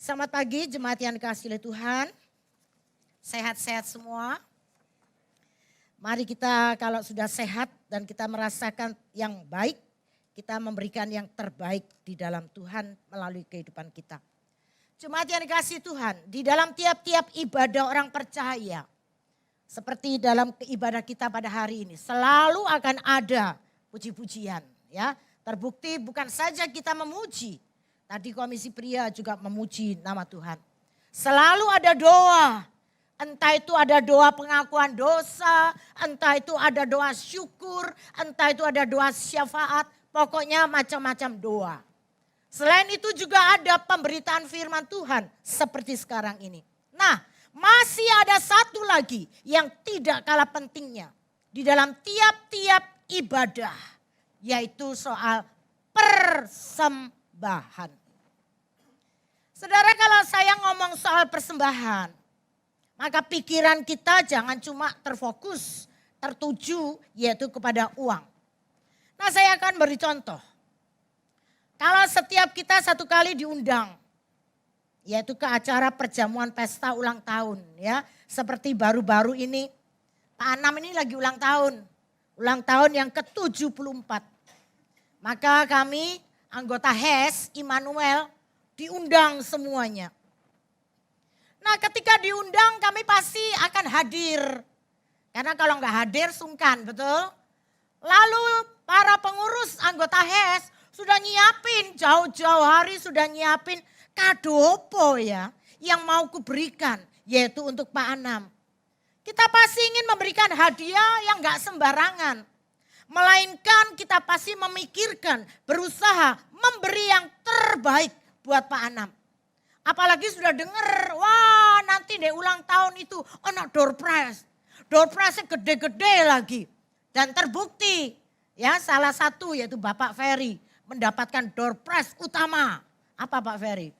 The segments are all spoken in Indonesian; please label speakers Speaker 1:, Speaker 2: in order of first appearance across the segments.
Speaker 1: Selamat pagi jemaat yang dikasihi oleh Tuhan. Sehat-sehat semua. Mari kita kalau sudah sehat dan kita merasakan yang baik, kita memberikan yang terbaik di dalam Tuhan melalui kehidupan kita. Jemaat yang dikasihi Tuhan, di dalam tiap-tiap ibadah orang percaya, seperti dalam ibadah kita pada hari ini, selalu akan ada puji-pujian. Ya, terbukti bukan saja kita memuji, tadi Komisi Pria juga memuji nama Tuhan. Selalu ada doa. Entah itu ada doa pengakuan dosa, entah itu ada doa syukur, entah itu ada doa syafaat. Pokoknya macam-macam doa. Selain itu juga ada pemberitaan firman Tuhan seperti sekarang ini. Nah, masih ada satu lagi yang tidak kalah pentingnya di dalam tiap-tiap ibadah. Yaitu soal persembahan. Saudara, kalau saya ngomong soal persembahan, maka pikiran kita jangan cuma terfokus, tertuju yaitu kepada uang. Nah, saya akan beri contoh. Kalau setiap kita satu kali diundang, yaitu ke acara perjamuan pesta ulang tahun. Ya, seperti baru-baru ini, Pak Anam ini lagi ulang tahun yang ke-74. Maka kami anggota HES, Immanuel, diundang semuanya. Nah, ketika diundang kami pasti akan hadir. Karena kalau nggak hadir sungkan, betul? Lalu para pengurus anggota HES sudah nyiapin, jauh-jauh hari sudah nyiapin kado apa ya yang mau kuberikan, yaitu untuk Pak Anam. Kita pasti ingin memberikan hadiah yang nggak sembarangan. Melainkan kita pasti memikirkan, berusaha memberi yang terbaik buat Pak Anam. Apalagi sudah dengar, wah nanti deh ulang tahun itu ada door prize. Door prize-nya gede-gede lagi. Dan terbukti ya salah satu yaitu Bapak Ferry mendapatkan door prize utama. Apa Pak Ferry?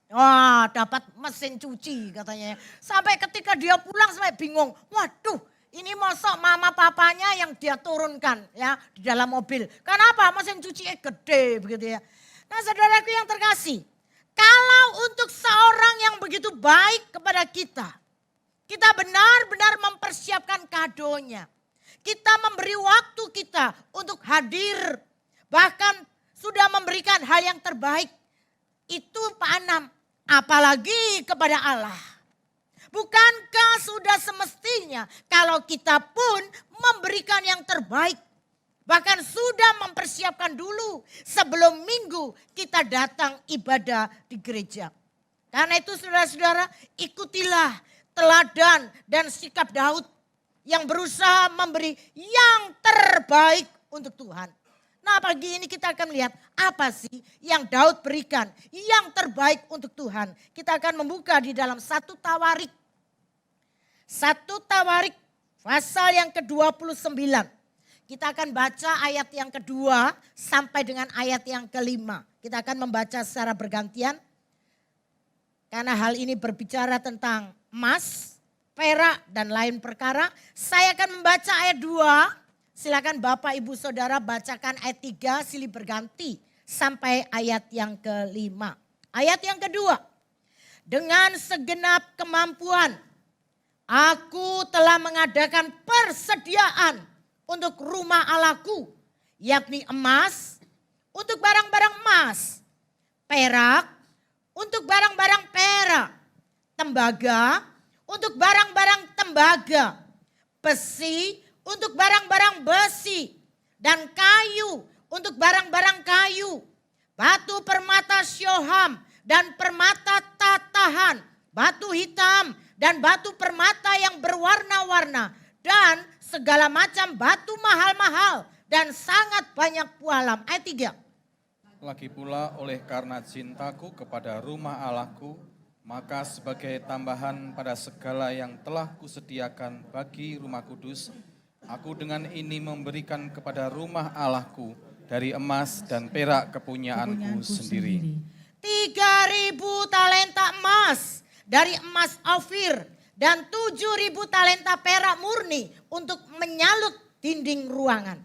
Speaker 1: Wah dapat mesin cuci katanya. Sampai ketika dia pulang sampai bingung, waduh. Ini mosok mama papanya yang dia turunkan ya di dalam mobil. Kenapa? Mesin cucinya gede begitu ya. Nah saudaraku yang terkasih, kalau untuk seorang yang begitu baik kepada kita, kita benar-benar mempersiapkan kadonya. Kita memberi waktu kita untuk hadir, bahkan sudah memberikan hal yang terbaik. Itu Pak Anam, apalagi kepada Allah. Bukankah sudah semestinya kalau kita pun memberikan yang terbaik. Bahkan sudah mempersiapkan dulu sebelum minggu kita datang ibadah di gereja. Karena itu saudara-saudara ikutilah teladan dan sikap Daud yang berusaha memberi yang terbaik untuk Tuhan. Nah pagi ini kita akan melihat apa sih yang Daud berikan yang terbaik untuk Tuhan. Kita akan membuka di dalam 1 Tawarik. 1 Tawarik pasal yang ke-29. Kita akan baca ayat yang kedua sampai dengan ayat yang kelima. Kita akan membaca secara bergantian. Karena hal ini berbicara tentang emas, perak dan lain perkara. Saya akan membaca ayat 2. Silakan Bapak Ibu Saudara bacakan ayat 3 silih berganti sampai ayat yang kelima. Ayat yang kedua. Dengan segenap kemampuan aku telah mengadakan persediaan untuk rumah Allahku, yakni emas untuk barang-barang emas, perak untuk barang-barang perak, tembaga untuk barang-barang tembaga, besi untuk barang-barang besi, dan kayu untuk barang-barang kayu, batu permata syoham dan permata tatahan, batu hitam dan batu permata yang berwarna-warna, dan segala macam batu mahal-mahal dan sangat banyak pualam. Ayat 3.
Speaker 2: Lagi pula oleh karena cintaku kepada rumah Allahku, maka sebagai tambahan pada segala yang telah kusediakan bagi rumah kudus, aku dengan ini memberikan kepada rumah Allahku dari emas dan perak kepunyaanku sendiri.
Speaker 1: 3.000 talenta emas dari emas Ofir dan 7.000 talenta perak murni untuk menyalut dinding ruangan.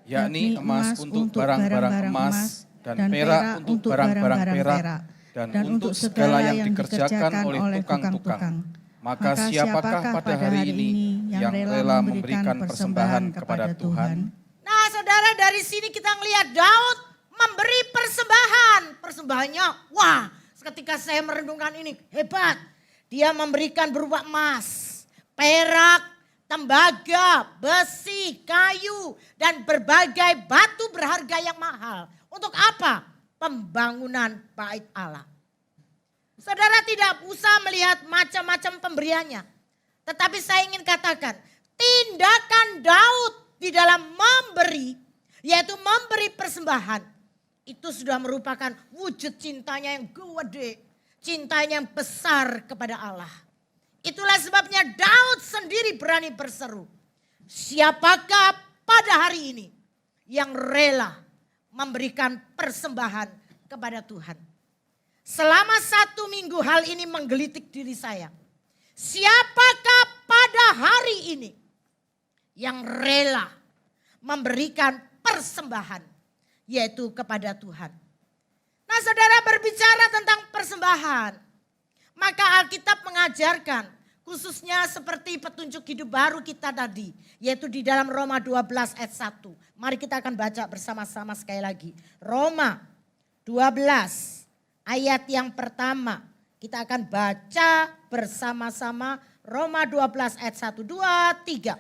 Speaker 2: Yakni emas untuk barang-barang emas dan perak untuk barang-barang perak, dan untuk segala yang dikerjakan oleh tukang-tukang. Maka siapakah pada hari ini yang rela memberikan persembahan kepada Tuhan?
Speaker 1: Nah saudara, dari sini kita ngelihat Daud memberi persembahan. Persembahannya, wah ketika saya merenungkan ini hebat. Dia memberikan berupa emas, perak, tembaga, besi, kayu, dan berbagai batu berharga yang mahal. Untuk apa? Pembangunan bait Allah. Saudara tidak usah melihat macam-macam pemberiannya. Tetapi saya ingin katakan, tindakan Daud di dalam memberi, yaitu memberi persembahan, itu sudah merupakan wujud cintanya yang gede, cintanya yang besar kepada Allah. Itulah sebabnya Daud sendiri berani berseru, siapakah pada hari ini yang rela memberikan persembahan kepada Tuhan? Selama 1 minggu hal ini menggelitik diri saya. Siapakah pada hari ini yang rela memberikan persembahan, yaitu kepada Tuhan? Nah saudara, berbicara tentang persembahan, maka Alkitab mengajarkan khususnya seperti petunjuk hidup baru kita tadi, yaitu di dalam Roma 12 ayat 1. Mari kita akan baca bersama-sama sekali lagi. Roma 12 ayat yang pertama. Kita akan baca bersama-sama Roma 12 ayat 1, 2, 3.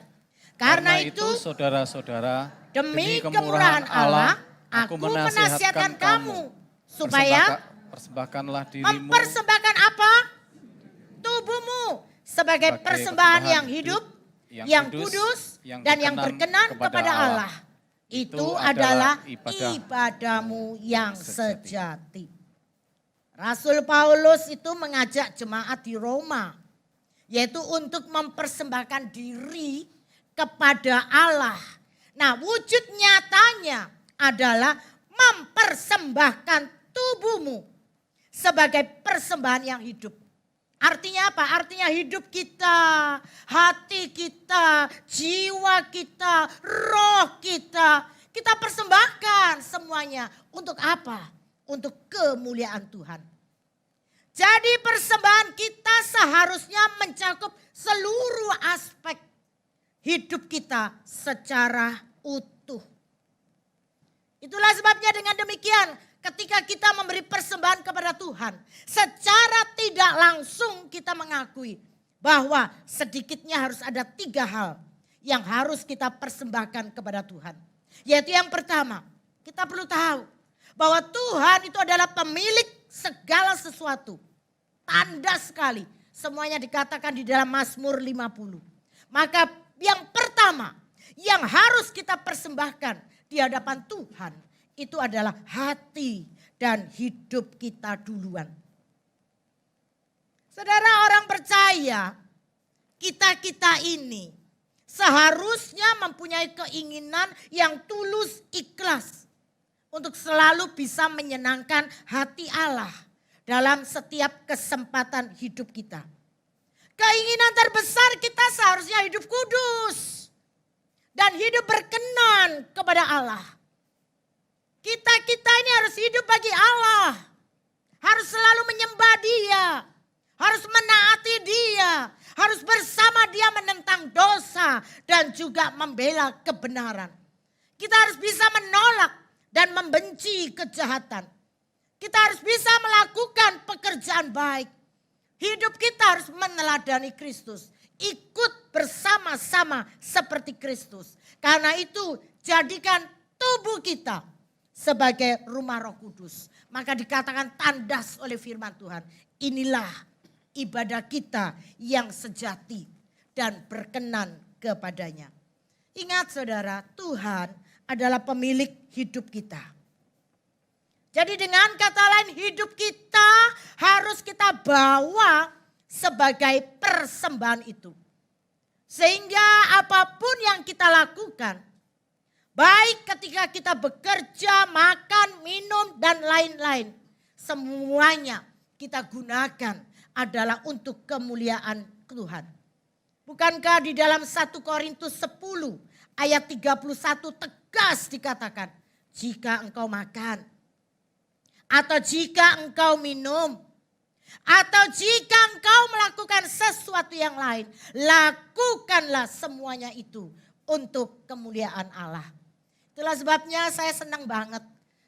Speaker 1: Karena itu
Speaker 2: saudara-saudara,
Speaker 1: demi kemurahan Allah, aku menasihatkan kamu supaya
Speaker 2: persembahkanlah dirimu.
Speaker 1: Mempersembahkan apa? Tubuhmu sebagai persembahan yang hidup, yang kudus, dan yang berkenan kepada Allah. Itu adalah ibadahmu yang sejati. Rasul Paulus itu mengajak jemaat di Roma, yaitu untuk mempersembahkan diri kepada Allah. Nah, wujud nyatanya adalah mempersembahkan tubuhmu sebagai persembahan yang hidup. Artinya apa? Artinya hidup kita, hati kita, jiwa kita, roh kita. Kita persembahkan semuanya. Untuk apa? Untuk kemuliaan Tuhan. Jadi persembahan kita seharusnya mencakup seluruh aspek hidup kita secara utuh. Itulah sebabnya dengan demikian ketika kita memberi persembahan kepada Tuhan, secara tidak langsung kita mengakui bahwa sedikitnya harus ada 3 hal yang harus kita persembahkan kepada Tuhan. Yaitu yang pertama, kita perlu tahu bahwa Tuhan itu adalah pemilik segala sesuatu. Tanda sekali, semuanya dikatakan di dalam Mazmur 50. Maka yang pertama yang harus kita persembahkan di hadapan Tuhan, itu adalah hati dan hidup kita duluan. Saudara, orang percaya, kita-kita ini seharusnya mempunyai keinginan yang tulus, ikhlas, untuk selalu bisa menyenangkan hati Allah dalam setiap kesempatan hidup kita. Keinginan terbesar kita seharusnya hidup kudus dan hidup berkenan kepada Allah. Kita ini harus hidup bagi Allah. Harus selalu menyembah Dia. Harus menaati Dia. Harus bersama Dia menentang dosa dan juga membela kebenaran. Kita harus bisa menolak dan membenci kejahatan. Kita harus bisa melakukan pekerjaan baik. Hidup kita harus meneladani Kristus. Ikut bersama-sama seperti Kristus. Karena itu jadikan tubuh kita sebagai rumah Roh Kudus. Maka dikatakan tandas oleh firman Tuhan. Inilah ibadah kita yang sejati dan berkenan kepadanya. Ingat saudara, Tuhan adalah pemilik hidup kita. Jadi dengan kata lain, hidup kita harus kita bawa sebagai persembahan itu. Sehingga apapun yang kita lakukan, baik ketika kita bekerja, makan, minum, dan lain-lain, semuanya kita gunakan adalah untuk kemuliaan Tuhan. Bukankah di dalam 1 Korintus 10 ayat 31 tegas dikatakan, jika engkau makan, atau jika engkau minum, atau jika engkau melakukan sesuatu yang lain, lakukanlah semuanya itu untuk kemuliaan Allah. Itulah sebabnya saya senang banget.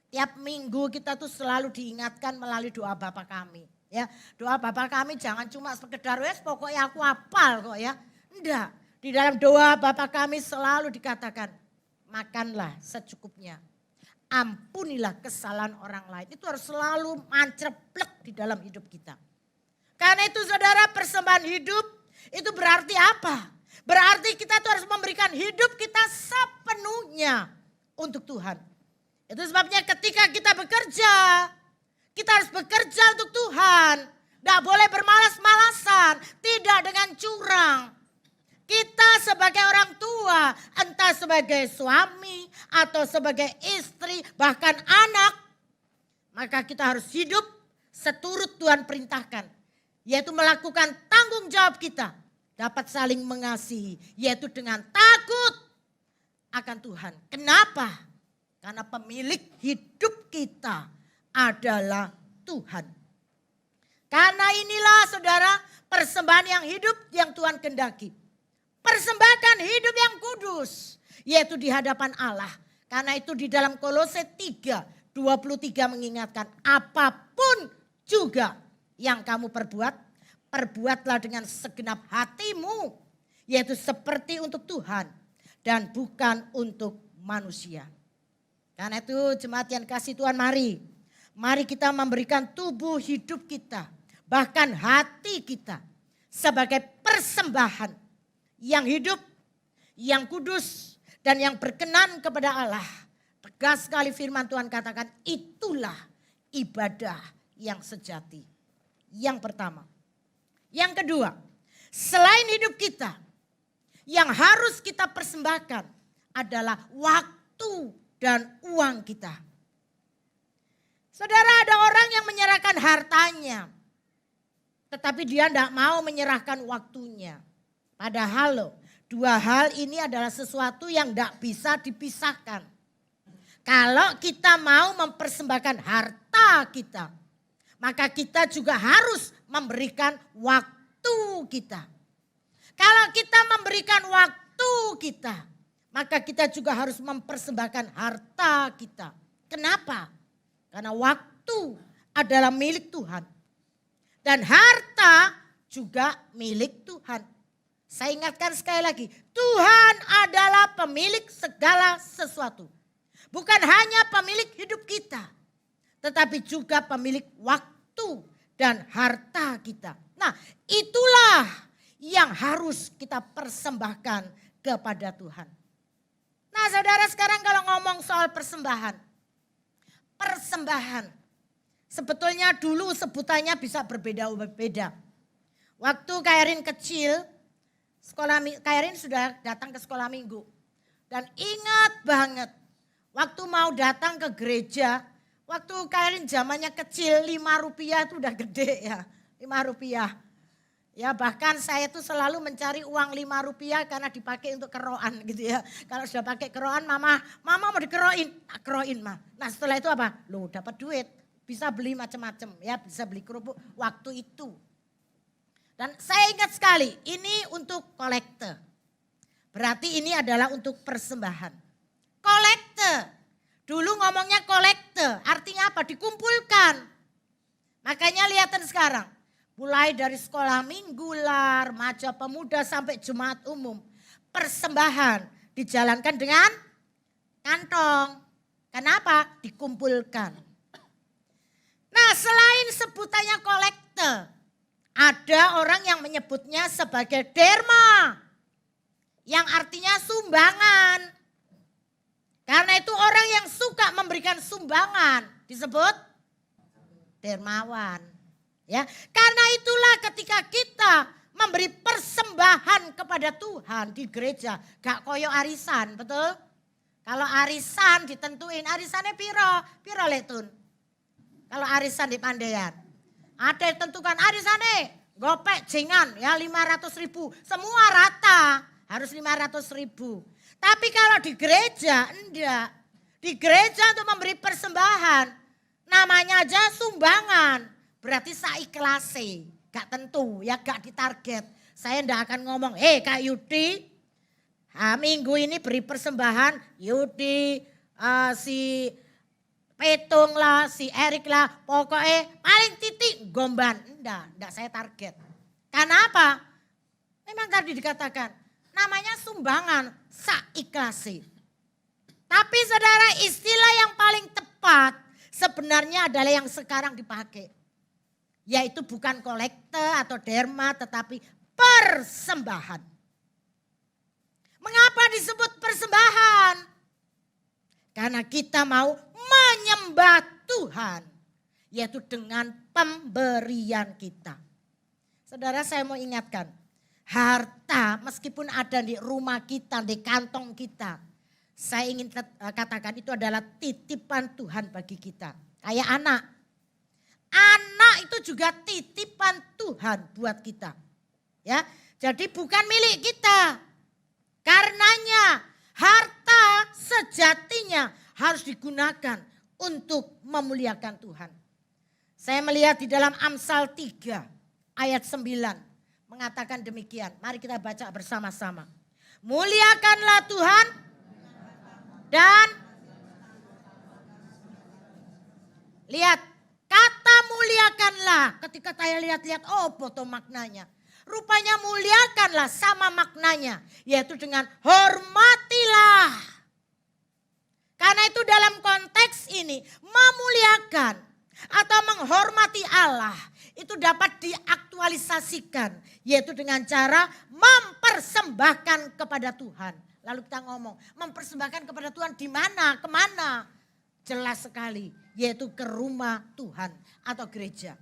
Speaker 1: Tiap minggu kita tuh selalu diingatkan melalui doa Bapa kami. Ya, doa Bapa kami jangan cuma sekedar wes pokoknya aku hafal kok ya. Enggak, di dalam doa Bapa kami selalu dikatakan makanlah secukupnya. Ampunilah kesalahan orang lain. Itu harus selalu manceplek di dalam hidup kita. Karena itu saudara, persembahan hidup itu berarti apa? Berarti kita tuh harus memberikan hidup kita sepenuhnya untuk Tuhan. Itu sebabnya ketika kita bekerja, kita harus bekerja untuk Tuhan. Tidak boleh bermalas-malasan, tidak dengan curang. Kita sebagai orang tua, entah sebagai suami atau sebagai istri, bahkan anak, maka kita harus hidup seturut Tuhan perintahkan. Yaitu melakukan tanggung jawab kita, dapat saling mengasihi, yaitu dengan takut akan Tuhan. Kenapa? Karena pemilik hidup kita adalah Tuhan. Karena inilah saudara persembahan yang hidup yang Tuhan kendaki. Persembahkan hidup yang kudus, yaitu di hadapan Allah. Karena itu di dalam Kolose 3:23 mengingatkan, apapun juga yang kamu perbuat, perbuatlah dengan segenap hatimu, yaitu seperti untuk Tuhan dan bukan untuk manusia. Karena itu jemaat yang kasih Tuhan, mari kita memberikan tubuh hidup kita, bahkan hati kita sebagai persembahan yang hidup, yang kudus dan yang berkenan kepada Allah. Tegas sekali firman Tuhan katakan, itulah ibadah yang sejati. Yang pertama. Yang kedua, selain hidup kita, yang harus kita persembahkan adalah waktu dan uang kita. Saudara, ada orang yang menyerahkan hartanya, tetapi dia tidak mau menyerahkan waktunya. Padahal loh, dua hal ini adalah sesuatu yang tidak bisa dipisahkan. Kalau kita mau mempersembahkan harta kita, maka kita juga harus memberikan waktu kita. Kalau kita memberikan waktu kita, maka kita juga harus mempersembahkan harta kita. Kenapa? Karena waktu adalah milik Tuhan. Dan harta juga milik Tuhan. Saya ingatkan sekali lagi, Tuhan adalah pemilik segala sesuatu. Bukan hanya pemilik hidup kita, tetapi juga pemilik waktu dan harta kita. Nah, itulah yang harus kita persembahkan kepada Tuhan. Nah, saudara, sekarang kalau ngomong soal persembahan. Persembahan. Sebetulnya dulu sebutannya bisa berbeda-beda. Waktu Kairin kecil, Kairin sudah datang ke sekolah minggu. Dan ingat banget, waktu mau datang ke gereja, waktu Kairin zamannya kecil, 5 rupiah itu udah gede ya. 5 rupiah. Ya, bahkan saya tuh selalu mencari uang 5 rupiah karena dipakai untuk keroan gitu ya. Kalau sudah pakai keroan, mama mau dikeroin, keroin mah. Nah, setelah itu apa? Loh, dapat duit, bisa beli macam-macam ya, bisa beli kerupuk waktu itu. Dan saya ingat sekali, ini untuk kolekte. Berarti ini adalah untuk persembahan. Kolekte. Dulu ngomongnya kolekte, artinya apa? Dikumpulkan. Makanya lihatin sekarang. Mulai dari sekolah minggu lah, remaja pemuda sampai Jumat umum. Persembahan dijalankan dengan kantong. Kenapa? Dikumpulkan. Nah, selain sebutannya kolekte, ada orang yang menyebutnya sebagai derma. Yang artinya sumbangan. Karena itu orang yang suka memberikan sumbangan disebut dermawan. Ya, karena itulah ketika kita memberi persembahan kepada Tuhan di gereja, gak koyo arisan, betul? Kalau arisan ditentuin, arisannya piro letun. Kalau arisan di Pandean, ada yang tentukan arisannya gopek jengan ya 500.000, semua rata harus 500.000. Tapi kalau di gereja enggak, di gereja untuk memberi persembahan, Namanya aja sumbangan. Berarti saiklase. Gak tentu ya, gak ditarget. Saya ndak akan ngomong, Kak Yudi, minggu ini beri persembahan. Yudi, si Petung lah, si Erik lah. Pokoknya paling titik gomban. Ndak saya target. Karena apa? Memang tadi dikatakan, namanya sumbangan saiklase. Tapi saudara, istilah yang paling tepat sebenarnya adalah yang sekarang dipakai. Yaitu bukan kolekte atau derma, tetapi persembahan. Mengapa disebut persembahan? Karena kita mau menyembah Tuhan. Yaitu dengan pemberian kita. Saudara, saya mau ingatkan. Harta meskipun ada di rumah kita, di kantong kita. Saya ingin katakan itu adalah titipan Tuhan bagi kita. Kayak anak. Anak itu juga titipan Tuhan buat kita. Ya, jadi bukan milik kita. Karenanya harta sejatinya harus digunakan untuk memuliakan Tuhan. Saya melihat di dalam Amsal 3 ayat 9 mengatakan demikian. Mari kita baca bersama-sama. Muliakanlah Tuhan dan lihat. Kata muliakanlah, ketika saya lihat-lihat, betul maknanya. Rupanya muliakanlah sama maknanya, yaitu dengan hormatilah. Karena itu dalam konteks ini, memuliakan atau menghormati Allah, itu dapat diaktualisasikan, yaitu dengan cara mempersembahkan kepada Tuhan. Lalu kita ngomong, mempersembahkan kepada Tuhan di mana, kemana? Jelas sekali, yaitu ke rumah Tuhan atau gereja.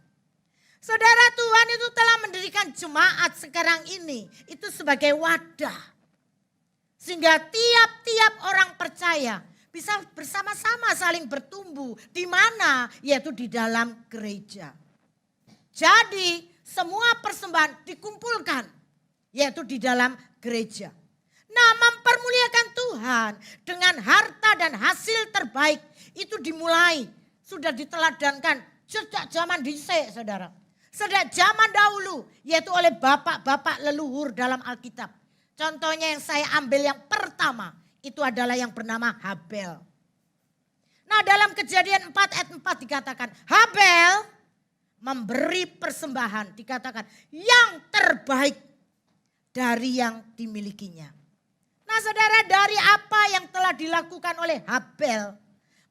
Speaker 1: Saudara, Tuhan itu telah mendirikan jemaat sekarang ini itu sebagai wadah. Sehingga tiap-tiap orang percaya bisa bersama-sama saling bertumbuh. Di mana? Yaitu di dalam gereja. Jadi semua persembahan dikumpulkan, yaitu di dalam gereja. Nah, mempermuliakan Tuhan dengan harta dan hasil terbaik itu dimulai, sudah diteladankan sejak zaman dhisik, saudara. Sejak zaman dahulu, yaitu oleh bapak-bapak leluhur dalam Alkitab. Contohnya yang saya ambil yang pertama, itu adalah yang bernama Habel. Nah, dalam Kejadian 4 ayat 4 dikatakan, Habel memberi persembahan, dikatakan yang terbaik dari yang dimilikinya. Nah, saudara, dari apa yang telah dilakukan oleh Habel,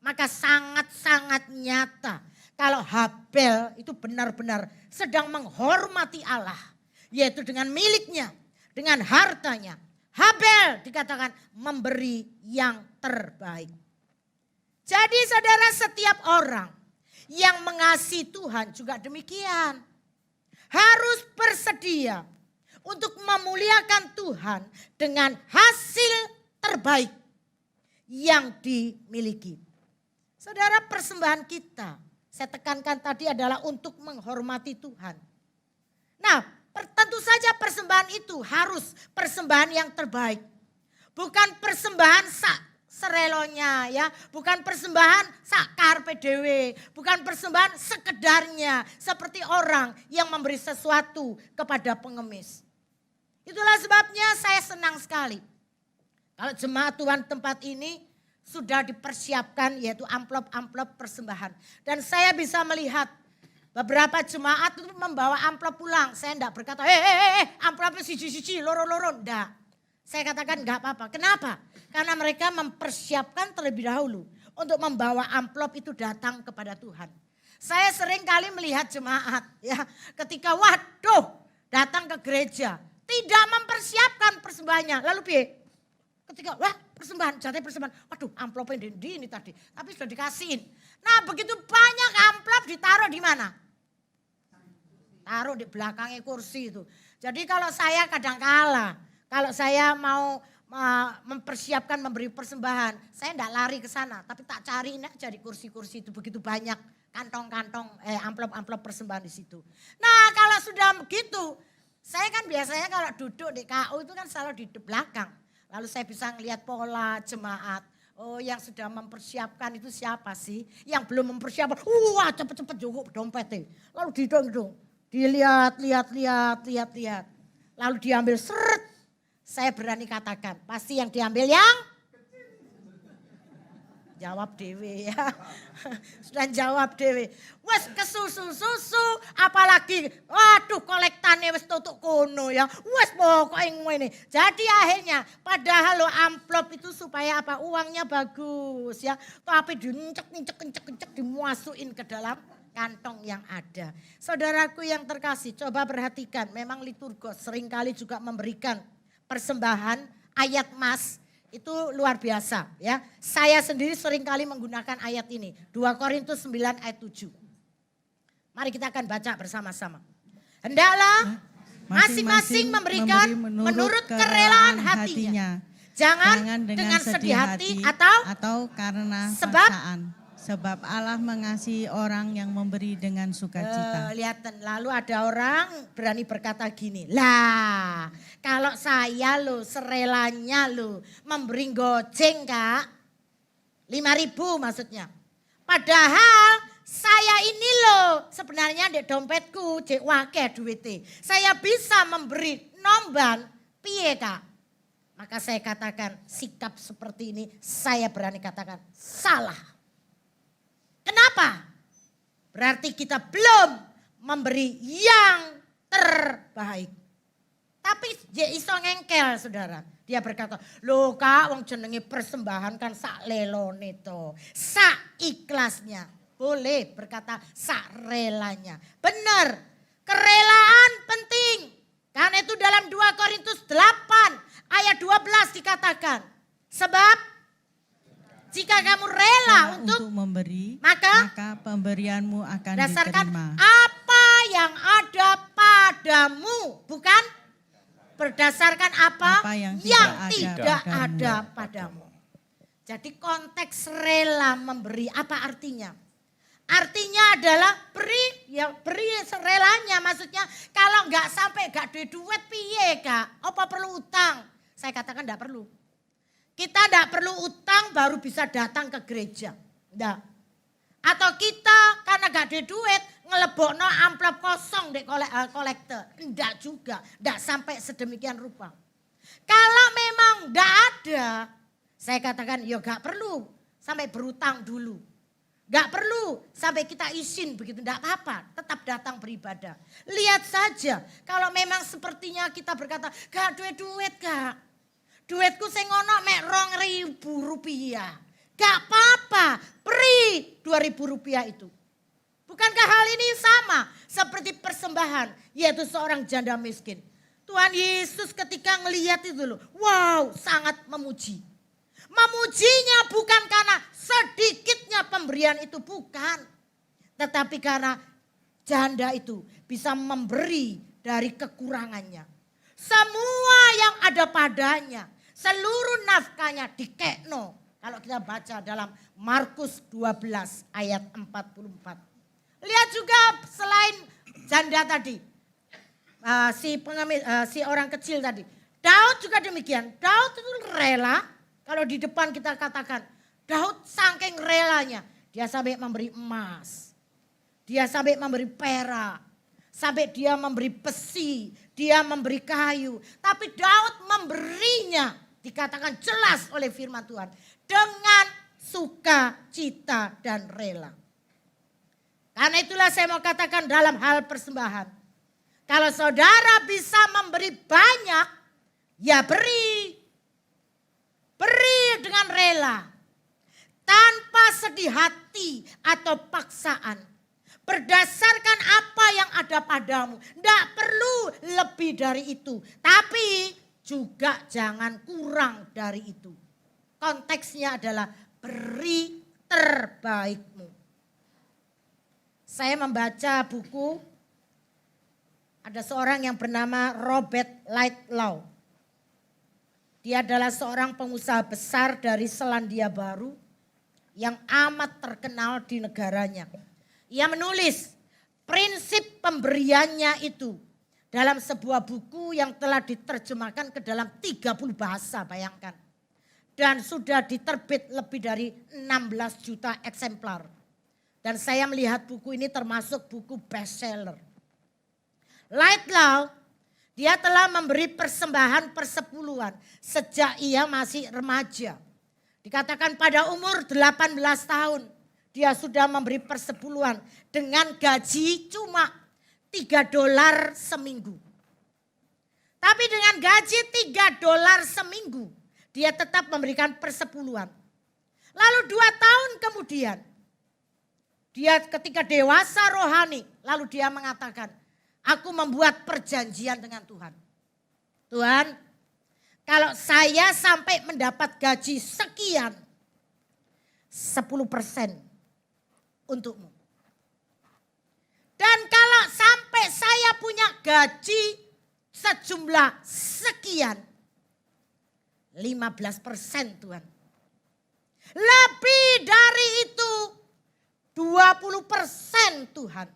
Speaker 1: maka sangat-sangat nyata kalau Habel itu benar-benar sedang menghormati Allah, yaitu dengan miliknya, dengan hartanya. Habel dikatakan memberi yang terbaik. Jadi saudara, setiap orang yang mengasihi Tuhan juga demikian. Harus bersedia untuk memuliakan Tuhan dengan hasil terbaik yang dimiliki. Saudara, persembahan kita, saya tekankan tadi adalah untuk menghormati Tuhan. Nah, tentu saja persembahan itu harus persembahan yang terbaik. Bukan persembahan serelonya ya, bukan persembahan sakar PDW, bukan persembahan sekedarnya seperti orang yang memberi sesuatu kepada pengemis. Itulah sebabnya saya senang sekali kalau jemaat Tuhan tempat ini sudah dipersiapkan yaitu amplop-amplop persembahan. Dan saya bisa melihat beberapa jemaat itu membawa amplop pulang. Saya enggak berkata, amplopnya siji-siji, loro-loro, enggak. Saya katakan enggak apa-apa. Kenapa? Karena mereka mempersiapkan terlebih dahulu untuk membawa amplop itu datang kepada Tuhan. Saya sering kali melihat jemaat ya, ketika datang ke gereja, tidak mempersiapkan persembahannya. Lalu piye? Ketika persembahan, jatah persembahan. Waduh, amplopnya ini tadi. Tapi sudah dikasihin. Nah, begitu banyak amplop ditaruh di mana? Taruh di belakangnya kursi itu. Jadi kalau saya kadang kala, kalau saya mau mempersiapkan memberi persembahan, saya enggak lari ke sana, tapi tak cariin aja di kursi-kursi itu, begitu banyak kantong-kantong amplop-amplop persembahan di situ. Nah, kalau sudah begitu, saya kan biasanya kalau duduk di KU itu kan selalu di belakang. Lalu saya bisa ngelihat pola jemaat. Oh, yang sudah mempersiapkan itu siapa sih? Yang belum mempersiapkan, wah cepet-cepet jongkok dompetnya. Lalu didong-dong, dilihat. Lalu diambil seret. Saya berani katakan, pasti yang diambil yang jawab dewe ya. Sudah jawab dewe. Wes kesusu, apalagi waduh kolektane wes tutuk kono ya. Wes pokoknya ngene. Jadi akhirnya padahal lo amplop itu supaya apa? Uangnya bagus ya. Tapi dincek dimasukin ke dalam kantong yang ada. Saudaraku yang terkasih, coba perhatikan. Memang liturgos seringkali juga memberikan persembahan ayat mas. Itu luar biasa ya. Saya sendiri seringkali menggunakan ayat ini. 2 Korintus 9 ayat 7. Mari kita akan baca bersama-sama. Hendaklah masing-masing memberikan menurut kerelaan hatinya. Jangan dengan sedih hati
Speaker 3: atau karena
Speaker 1: sebab
Speaker 3: paksaan. Sebab Allah mengasihi orang yang memberi dengan sukacita.
Speaker 1: Lihat, lalu ada orang berani berkata gini, lah kalau saya lo serelanya lo memberi goceng kak, 5.000 maksudnya. Padahal saya ini lo sebenarnya di dompetku cek wake duitnya. Saya bisa memberi nomban piye kak. Maka saya katakan sikap seperti ini saya berani katakan salah. Kenapa? Berarti kita belum memberi yang terbaik. Tapi dia iso ngengkel saudara. Dia berkata, loh kak wong jenenge persembahan kan sak lelone to. Sak ikhlasnya. Boleh berkata sak relanya. Benar, kerelaan penting. Karena itu dalam 2 Korintus 8 ayat 12 dikatakan. Sebab jika kamu rela untuk
Speaker 3: memberi,
Speaker 1: maka
Speaker 3: pemberianmu akan
Speaker 1: berdasarkan
Speaker 3: diterima.
Speaker 1: apa yang ada padamu, bukan berdasarkan apa yang tidak ada padamu. Jadi konteks rela memberi apa artinya? Artinya adalah beri, ya beri serelanya. Maksudnya kalau nggak sampai nggak duit piye kak? Apa perlu utang? Saya katakan nggak perlu. Kita tidak perlu utang baru bisa datang ke gereja. Enggak. Atau kita karena gak ada duit ngelebokno amplop kosong di kolektor. Enggak juga. Enggak sampai sedemikian rupa. Kalau memang enggak ada, saya katakan ya gak perlu sampai berutang dulu. Gak perlu sampai kita izin begitu, enggak apa-apa. Tetap datang beribadah. Lihat saja kalau memang sepertinya kita berkata gak duit-duit kak. Duitku sing ono mek 2.000 rupiah. Gak apa-apa, beri 2.000 rupiah itu. Bukankah hal ini sama seperti persembahan, yaitu seorang janda miskin. Tuhan Yesus ketika melihat itu loh, wow sangat memuji. Memujinya bukan karena sedikitnya pemberian itu, bukan. Tetapi karena janda itu bisa memberi dari kekurangannya. Semua yang ada padanya. Seluruh nafkahnya dikekno. Kalau kita baca dalam Markus 12 ayat 44. Lihat juga selain janda tadi. Si orang kecil tadi. Daud juga demikian. Daud itu rela. Kalau di depan kita katakan. Daud saking relanya. Dia sampai memberi emas. Dia sampai memberi perak. Sampai dia memberi besi. Dia memberi kayu. Tapi Daud memberinya. Dikatakan jelas oleh firman Tuhan. Dengan sukacita dan rela. Karena itulah saya mau katakan dalam hal persembahan. Kalau saudara bisa memberi banyak. Ya beri. Beri dengan rela. Tanpa sedih hati atau paksaan. Berdasarkan apa yang ada padamu. Tidak perlu lebih dari itu. Tapi juga jangan kurang dari itu. Konteksnya adalah beri terbaikmu. Saya membaca buku. Ada seorang yang bernama Robert Lightlow. Dia adalah seorang pengusaha besar dari Selandia Baru. Yang amat terkenal di negaranya. Ia menulis prinsip pemberiannya itu dalam sebuah buku yang telah diterjemahkan ke dalam 30 bahasa, bayangkan. dan sudah diterbit lebih dari 16 juta eksemplar. Dan saya melihat buku ini termasuk buku bestseller. Light Law, dia telah memberi persembahan persepuluhan sejak ia masih remaja. Dikatakan pada umur 18 tahun dia sudah memberi persepuluhan dengan gaji cuma $3 seminggu. Tapi dengan gaji $3 seminggu dia tetap memberikan persepuluhan. Lalu 2 tahun kemudian dia ketika dewasa rohani lalu dia mengatakan, aku membuat perjanjian dengan Tuhan. Tuhan, kalau saya sampai mendapat gaji sekian, 10% untukmu. Dan kalau sampai saya punya gaji sejumlah sekian, 15% Tuhan. Lebih dari itu 20% Tuhan.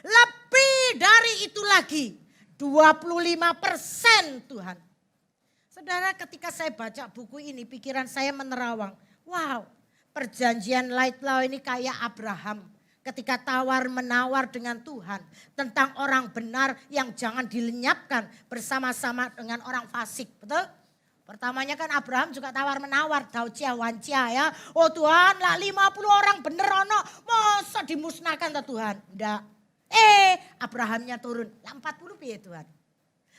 Speaker 1: Lebih dari itu lagi 25% Tuhan. Saudara, ketika saya baca buku ini pikiran saya menerawang. Wow, perjanjian Light Law ini kayak Abraham. Ketika tawar menawar dengan Tuhan tentang orang benar yang jangan dilenyapkan bersama-sama dengan orang fasik. Betul? Pertamanya kan Abraham juga tawar menawar, daucia wancia ya. Oh Tuhan lah 50 orang bener ono, masa dimusnahkan ta Tuhan? Enggak. Abrahamnya turun, lah 40 piye Tuhan?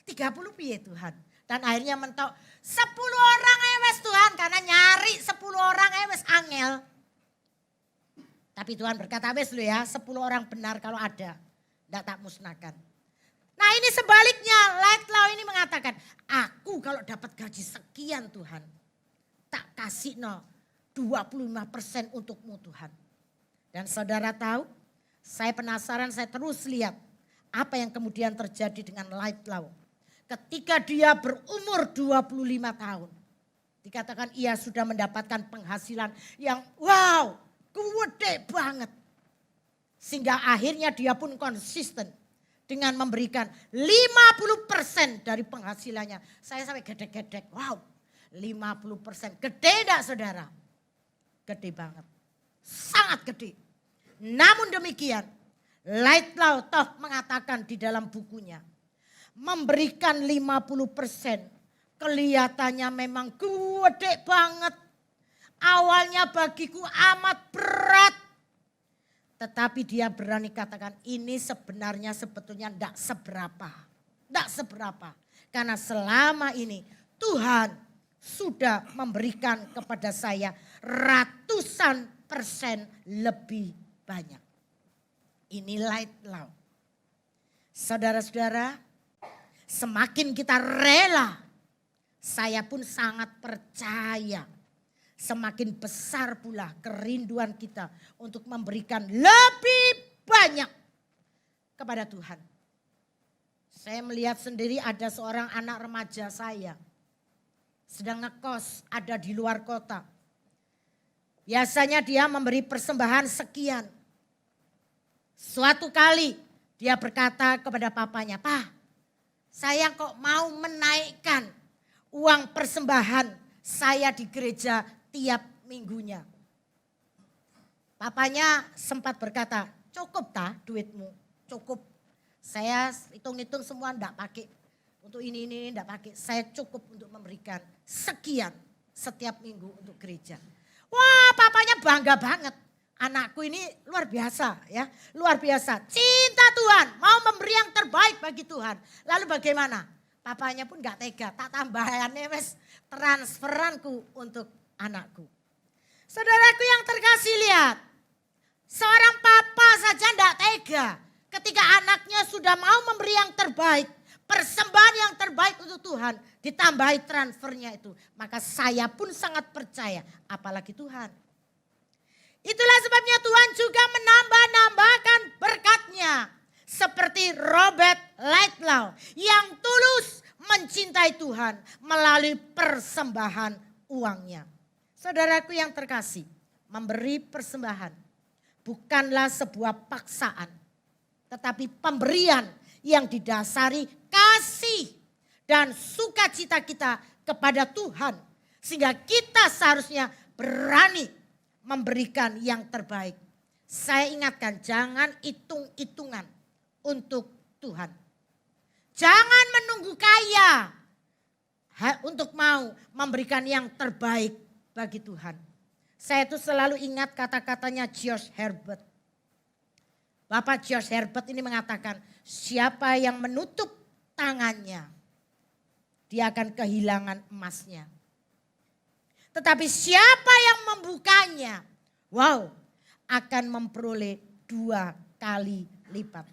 Speaker 1: 30 piye Tuhan? Dan akhirnya mentok 10 orang ewes Tuhan, karena nyari 10 orang ewes angel. Tapi Tuhan berkata wes lu ya, 10 orang benar kalau ada, enggak tak musnahkan. Nah ini sebaliknya, Light Law ini mengatakan, aku kalau dapat gaji sekian Tuhan, tak kasih 25% untukmu Tuhan. Dan saudara tahu, saya penasaran, saya terus lihat apa yang kemudian terjadi dengan Light Law. Ketika dia berumur 25 tahun, dikatakan ia sudah mendapatkan penghasilan yang wow, gede banget. Sehingga akhirnya dia pun konsisten dengan memberikan 50% dari penghasilannya. Saya sampai gedek-gedek, wow 50%. Gede enggak saudara? Gede banget, sangat gede. Namun demikian, Light Law toh mengatakan di dalam bukunya, memberikan 50% kelihatannya memang gede banget. Awalnya bagiku amat berat. Tetapi dia berani katakan ini sebenarnya sebetulnya tidak seberapa. Tidak seberapa. Karena selama ini Tuhan sudah memberikan kepada saya ratusan persen lebih banyak. Ini Light Law. Saudara-saudara, semakin kita rela, saya pun sangat percaya. Semakin besar pula kerinduan kita untuk memberikan lebih banyak kepada Tuhan. Saya melihat sendiri ada seorang anak remaja saya. Sedang ngekos ada di luar kota. Biasanya dia memberi persembahan sekian. Suatu kali dia berkata kepada papanya, "Pak, saya kok mau menaikkan uang persembahan saya di gereja tiap minggunya." Papanya sempat berkata, "Cukup tak duitmu? Cukup. Saya hitung-hitung semua enggak pakai. Untuk ini enggak pakai. Saya cukup untuk memberikan sekian setiap minggu untuk gereja." Wah, papanya bangga banget. Anakku ini luar biasa ya, luar biasa. Cinta Tuhan, mau memberi yang terbaik bagi Tuhan. Lalu bagaimana? Papanya pun gak tega, tak tambahannya wes transferanku untuk anakku. Saudaraku yang terkasih lihat, seorang papa saja gak tega ketika anaknya sudah mau memberi yang terbaik. Persembahan yang terbaik untuk Tuhan, ditambahi transfernya itu. Maka saya pun sangat percaya, apalagi Tuhan. Itulah sebabnya Tuhan juga menambah-nambahkan berkatnya. Seperti Robert Light Law yang tulus mencintai Tuhan melalui persembahan uangnya. Saudaraku yang terkasih, memberi persembahan bukanlah sebuah paksaan. Tetapi pemberian yang didasari kasih dan sukacita kita kepada Tuhan. Sehingga kita seharusnya berani memberikan yang terbaik. Saya ingatkan, jangan hitung-hitungan untuk Tuhan. Jangan menunggu kaya untuk mau memberikan yang terbaik bagi Tuhan. Saya itu selalu ingat kata-katanya George Herbert. Bapak George Herbert ini mengatakan, siapa yang menutup tangannya, dia akan kehilangan emasnya. Tetapi siapa yang membukanya, wow, akan memperoleh 2 kali lipat.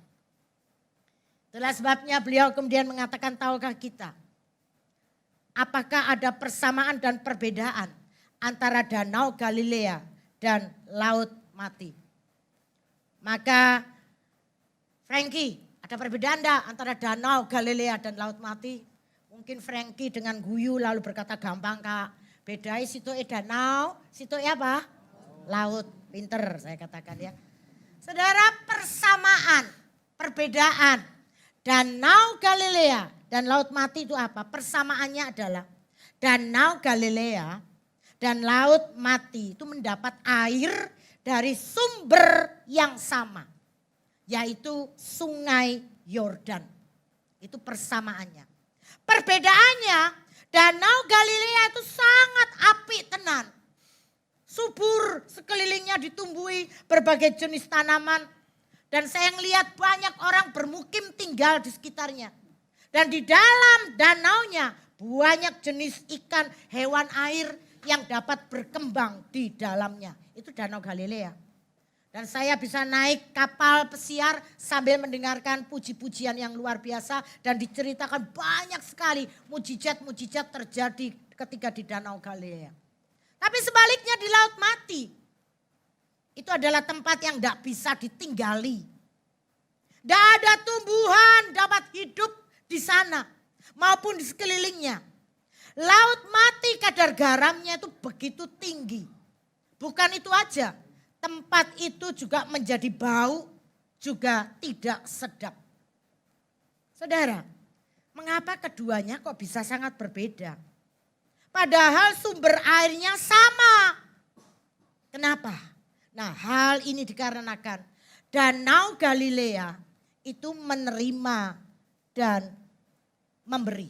Speaker 1: Itulah sebabnya beliau kemudian mengatakan, tahukah kita, apakah ada persamaan dan perbedaan antara Danau Galilea dan Laut Mati? Maka Frankie, ada perbedaan enggak antara Danau Galilea dan Laut Mati? Mungkin Frankie dengan guyu lalu berkata, gampang Kak, bedai situ danau, situ apa? Laut. Pinter saya katakan ya. Saudara, persamaan, perbedaan Danau Galilea dan Laut Mati itu apa? Persamaannya adalah Danau Galilea dan Laut Mati itu mendapat air dari sumber yang sama, yaitu Sungai Yordan. Itu persamaannya. Perbedaannya, Danau Galilea itu sangat apik tenan. Subur, sekelilingnya ditumbuhi berbagai jenis tanaman. Dan saya melihat banyak orang bermukim tinggal di sekitarnya. Dan di dalam danaunya banyak jenis ikan, hewan air yang dapat berkembang di dalamnya. Itu Danau Galilea. Dan saya bisa naik kapal pesiar sambil mendengarkan puji-pujian yang luar biasa. Dan diceritakan banyak sekali mujizat-mujizat terjadi ketika di Danau Galilea. Tapi sebaliknya di Laut Mati, itu adalah tempat yang tidak bisa ditinggali. Tidak ada tumbuhan dapat hidup di sana maupun di sekelilingnya. Laut Mati kadar garamnya itu begitu tinggi. Bukan itu aja, tempat itu juga menjadi bau, juga tidak sedap. Saudara, mengapa keduanya kok bisa sangat berbeda? Padahal sumber airnya sama. Kenapa? Nah, hal ini dikarenakan Danau Galilea itu menerima dan memberi.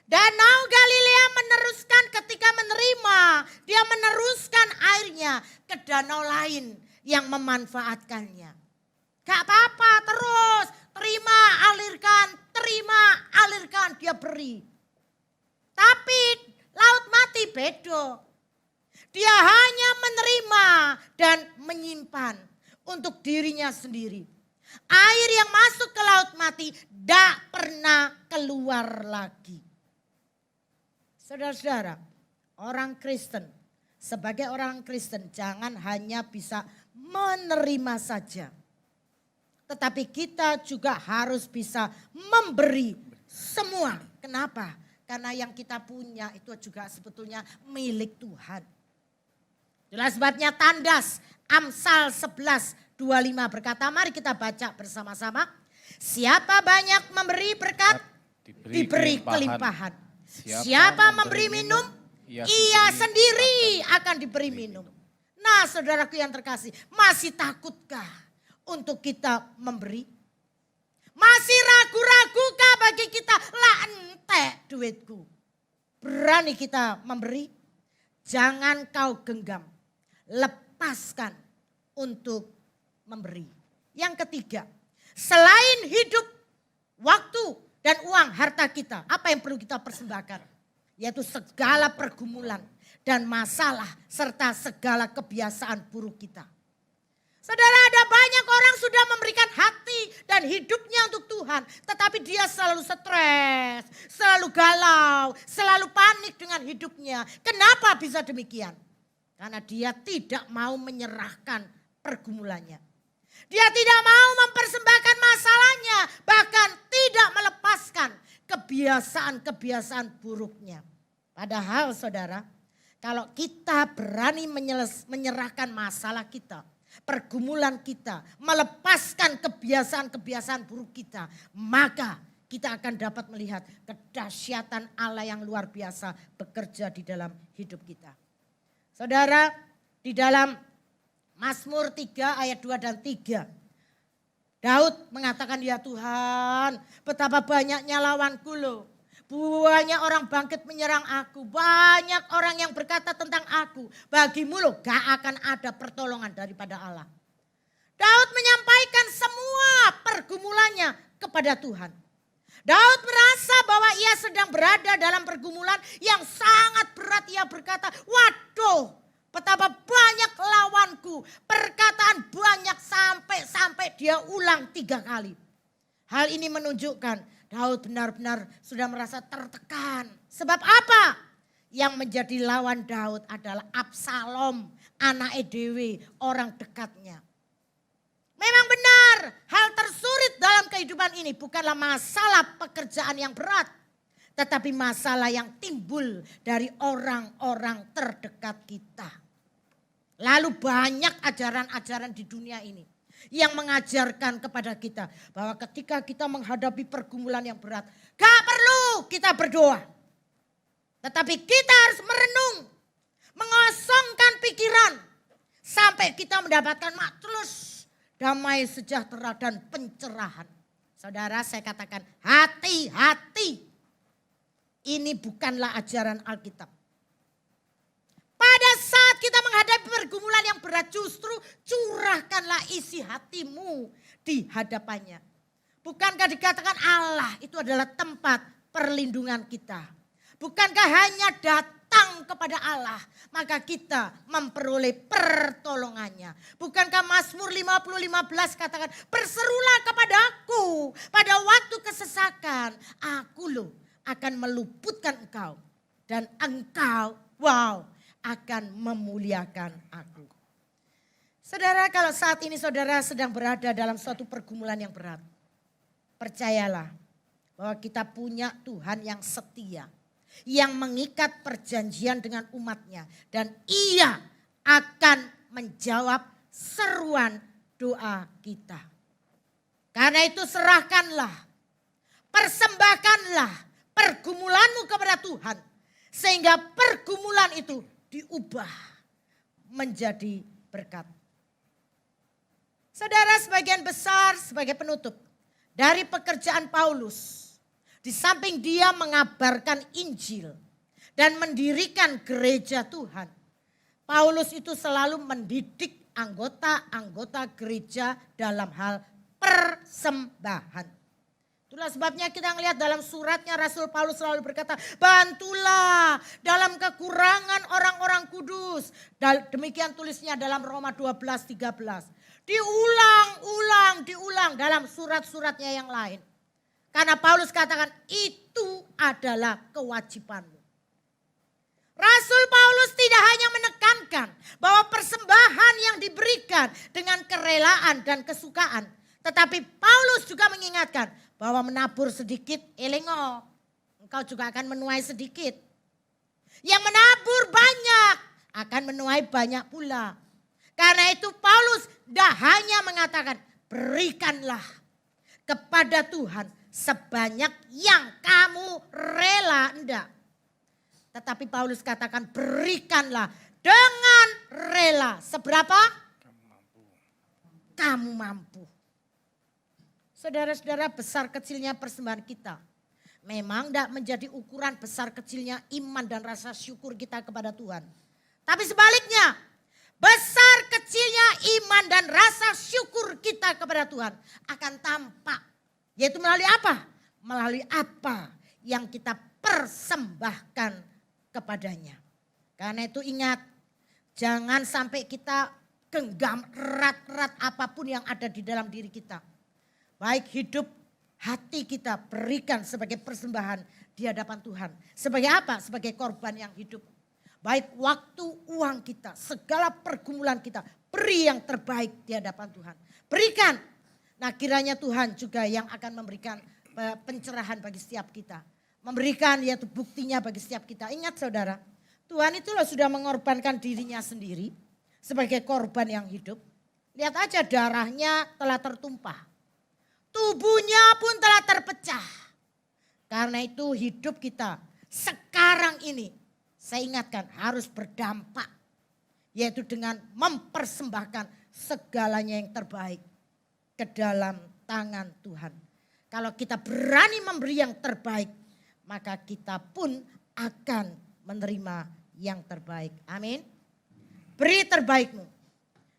Speaker 1: Danau Galilea meneruskan ketika menerima, dia meneruskan airnya ke danau lain yang memanfaatkannya. Gak apa-apa, terus terima, alirkan, dia beri. Tapi Laut Mati beda. Dia hanya menerima dan menyimpan untuk dirinya sendiri. Air yang masuk ke Laut Mati tidak pernah keluar lagi. Saudara-saudara, orang Kristen, sebagai orang Kristen jangan hanya bisa menerima saja. Tetapi kita juga harus bisa memberi semua. Kenapa? Karena yang kita punya itu juga sebetulnya milik Tuhan. Jelas sebabnya tandas Amsal 11:25 berkata, mari kita baca bersama-sama. Siapa banyak memberi berkat, diberi kelimpahan. Siapa memberi minum, ia sendiri akan diberi minum. Nah saudaraku yang terkasih, masih takutkah untuk kita memberi? Masih ragu-ragukah bagi kita, lah entek duitku. Berani kita memberi? Jangan kau genggam, lepaskan untuk memberi. Yang ketiga, selain hidup, waktu dan uang harta kita, apa yang perlu kita persembahkan? Yaitu segala pergumulan dan masalah serta segala kebiasaan buruk kita. Saudara, ada banyak orang sudah memberikan hati dan hidupnya untuk Tuhan. Tetapi dia selalu stres, selalu galau, selalu panik dengan hidupnya. Kenapa bisa demikian? Karena dia tidak mau menyerahkan pergumulannya. Dia tidak mau mempersembahkan masalahnya, bahkan tidak melepaskan kebiasaan-kebiasaan buruknya. Padahal saudara, kalau kita berani menyerahkan masalah kita, pergumulan kita, melepaskan kebiasaan-kebiasaan buruk kita, maka kita akan dapat melihat kedahsyatan Allah yang luar biasa bekerja di dalam hidup kita. Saudara, di dalam Mazmur 3 ayat 2 dan 3. Daud mengatakan, ya Tuhan, betapa banyaknya lawanku loh. Banyak orang bangkit menyerang aku. Banyak orang yang berkata tentang aku. Bagimu loh gak akan ada pertolongan daripada Allah. Daud menyampaikan semua pergumulannya kepada Tuhan. Daud merasa bahwa ia sedang berada dalam pergumulan yang sangat berat. Ia berkata, waduh, betapa banyak lawanku. Perkataan banyak sampai dia ulang 3 kali. Hal ini menunjukkan Daud benar-benar sudah merasa tertekan. Sebab apa? Yang menjadi lawan Daud adalah Absalom, anak Dewi, orang dekatnya. Memang benar, hal tersulit dalam kehidupan ini bukanlah masalah pekerjaan yang berat. Tetapi masalah yang timbul dari orang-orang terdekat kita. Lalu banyak ajaran-ajaran di dunia ini yang mengajarkan kepada kita bahwa ketika kita menghadapi pergumulan yang berat, gak perlu kita berdoa. Tetapi kita harus merenung, mengosongkan pikiran sampai kita mendapatkan maklus, damai sejahtera dan pencerahan. Saudara, saya katakan hati-hati. Ini bukanlah ajaran Alkitab. Pada saat kita menghadapi pergumulan yang berat, justru curahkanlah isi hatimu di hadapannya. Bukankah dikatakan Allah itu adalah tempat perlindungan kita? Bukankah hanya datang kepada Allah maka kita memperoleh pertolongannya? Bukankah Mazmur 50:15 katakan, berserulah kepadaku pada waktu kesesakan, aku loh akan meluputkan engkau dan engkau, akan memuliakan aku. Saudara, kalau saat ini saudara sedang berada dalam suatu pergumulan yang berat, percayalah bahwa kita punya Tuhan yang setia, yang mengikat perjanjian dengan umatnya, dan ia akan menjawab seruan doa kita. Karena itu serahkanlah, persembahkanlah pergumulanmu kepada Tuhan, sehingga pergumulan itu diubah menjadi berkat. Saudara, sebagian besar sebagai penutup dari pekerjaan Paulus, di samping dia mengabarkan Injil dan mendirikan gereja Tuhan, Paulus itu selalu mendidik anggota-anggota gereja dalam hal persembahan. Itulah sebabnya kita melihat dalam suratnya Rasul Paulus selalu berkata, bantulah dalam kekurangan orang-orang kudus. Demikian tulisnya dalam Roma 12:13. Diulang dalam surat-suratnya yang lain. Karena Paulus katakan itu adalah kewajibanmu. Rasul Paulus tidak hanya menekankan bahwa persembahan yang diberikan dengan kerelaan dan kesukaan. Tetapi Paulus juga mengingatkan bahwa menabur sedikit, elengo, engkau juga akan menuai sedikit. Yang menabur banyak akan menuai banyak pula. Karena itu Paulus tidak hanya mengatakan berikanlah kepada Tuhan sebanyak yang kamu rela, enggak. Tetapi Paulus katakan berikanlah dengan rela. Seberapa? Kamu mampu. Saudara-saudara, besar kecilnya persembahan kita memang tidak menjadi ukuran besar kecilnya iman dan rasa syukur kita kepada Tuhan. Tapi sebaliknya, besar kecilnya iman dan rasa syukur kita kepada Tuhan akan tampak. Yaitu melalui apa? Melalui apa yang kita persembahkan kepadanya. Karena itu ingat, jangan sampai kita genggam erat-erat apapun yang ada di dalam diri kita. Baik hidup, hati kita berikan sebagai persembahan di hadapan Tuhan. Sebagai apa? Sebagai korban yang hidup. Baik waktu, uang kita, segala pergumulan kita, beri yang terbaik di hadapan Tuhan. Berikan. Nah, kiranya Tuhan juga yang akan memberikan pencerahan bagi setiap kita. Memberikan yaitu buktinya bagi setiap kita. Ingat saudara, Tuhan itulah sudah mengorbankan dirinya sendiri sebagai korban yang hidup. Lihat aja darahnya telah tertumpah. Tubuhnya pun telah terpecah. Karena itu hidup kita sekarang ini saya ingatkan harus berdampak. Yaitu dengan mempersembahkan segalanya yang terbaik ke dalam tangan Tuhan. Kalau kita berani memberi yang terbaik, maka kita pun akan menerima yang terbaik. Amin. Beri terbaikmu.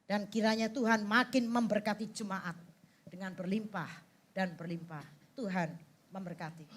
Speaker 1: Dan kiranya Tuhan makin memberkati jemaat dengan berlimpah dan berlimpah. Tuhan memberkati.